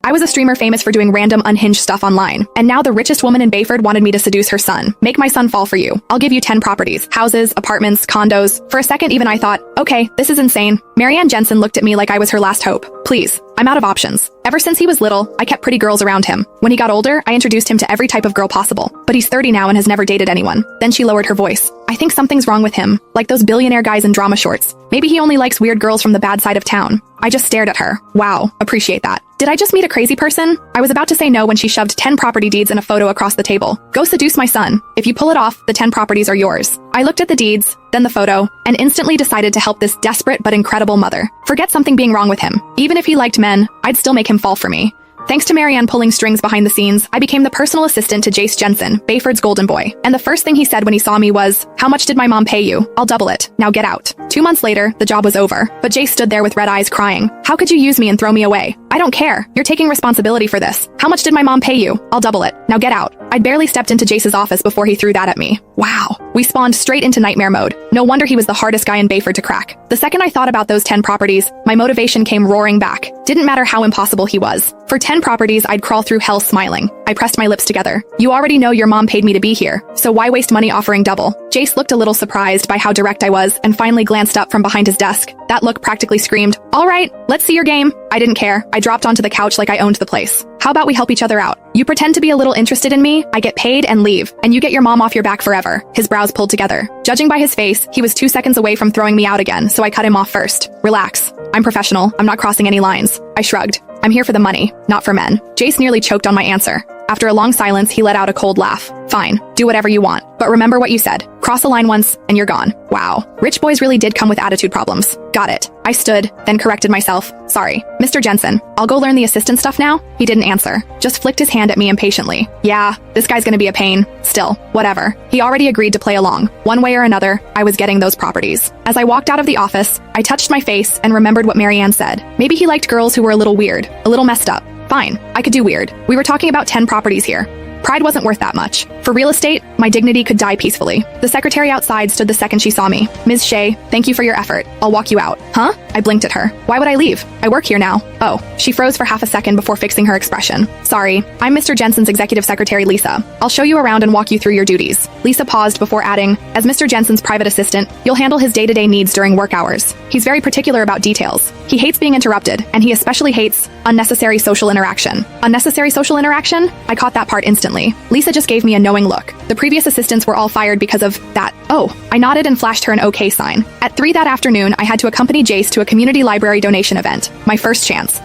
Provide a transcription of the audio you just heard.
I was a streamer famous for doing random unhinged stuff online, and now the richest woman in Bayford wanted me to seduce her son. Make my son fall for you. I'll give you 10 properties, houses, apartments, condos. For a second even I thought, okay, this is insane. Marianne Jensen looked at me like I was her last hope. Please, I'm out of options. Ever since he was little, I kept pretty girls around him. When he got older, I introduced him to every type of girl possible. But he's 30 now and has never dated anyone. Then she lowered her voice. I think something's wrong with him, like those billionaire guys in drama shorts. Maybe he only likes weird girls from the bad side of town. I just stared at her. Wow, appreciate that. Did I just meet a crazy person? I was about to say no when she shoved 10 property deeds and a photo across the table. Go seduce my son. If you pull it off, the 10 properties are yours. I looked at the deeds, then the photo, and instantly decided to help this desperate but incredible mother. Forget something being wrong with him. Even if he liked men, I'd still make him fall for me. Thanks to Marianne pulling strings behind the scenes, I became the personal assistant to Jace Jensen, Bayford's golden boy. And the first thing he said when he saw me was, "How much did my mom pay you? I'll double it. Now get out." 2 months later, the job was over, but Jace stood there with red eyes crying. "How could you use me and throw me away? I don't care. You're taking responsibility for this. How much did my mom pay you? I'll double it. Now get out." I'd barely stepped into Jace's office before he threw that at me. Wow. We spawned straight into nightmare mode. No wonder he was the hardest guy in Bayford to crack. The second I thought about those 10 properties, my motivation came roaring back. Didn't matter how impossible he was. For 10 properties, I'd crawl through hell smiling. I pressed my lips together. "You already know your mom paid me to be here, so why waste money offering double?" Jace looked a little surprised by how direct I was and finally glanced up from behind his desk. That look practically screamed, "All right, let's see your game." I didn't care. I dropped onto the couch like I owned the place. "How about we help each other out? You pretend to be a little interested in me, I get paid and leave, and you get your mom off your back forever." His brows pulled together. Judging by his face, he was 2 seconds away from throwing me out again, so I cut him off first. "Relax. I'm professional. I'm not crossing any lines." I shrugged. "I'm here for the money, not for men." Jace nearly choked on my answer. After a long silence, he let out a cold laugh. "Fine, do whatever you want. But remember what you said. Cross a line once, and you're gone." Wow. Rich boys really did come with attitude problems. Got it. I stood, then corrected myself. "Sorry. Mr. Jensen, I'll go learn the assistant stuff now?" He didn't answer. Just flicked his hand at me impatiently. "Yeah, this guy's gonna be a pain. Still, whatever." He already agreed to play along. One way or another, I was getting those properties. As I walked out of the office, I touched my face and remembered what Marianne said. Maybe he liked girls who were a little weird, a little messed up. Fine, I could do weird. We were talking about 10 properties here. Pride wasn't worth that much. For real estate, my dignity could die peacefully. The secretary outside stood the second she saw me. "Ms. Shea, thank you for your effort. I'll walk you out." "Huh?" I blinked at her. "Why would I leave? I work here now." "Oh." She froze for half a second before fixing her expression. "Sorry, I'm Mr. Jensen's executive secretary, Lisa. I'll show you around and walk you through your duties." Lisa paused before adding, "As Mr. Jensen's private assistant, you'll handle his day-to-day needs during work hours. He's very particular about details. He hates being interrupted, and he especially hates unnecessary social interaction." Unnecessary social interaction? I caught that part instantly. Lisa just gave me a knowing look. The previous assistants were all fired because of that. Oh, I nodded and flashed her an okay sign. At 3 that afternoon, I had to accompany Jace to a community library donation event. My first chance.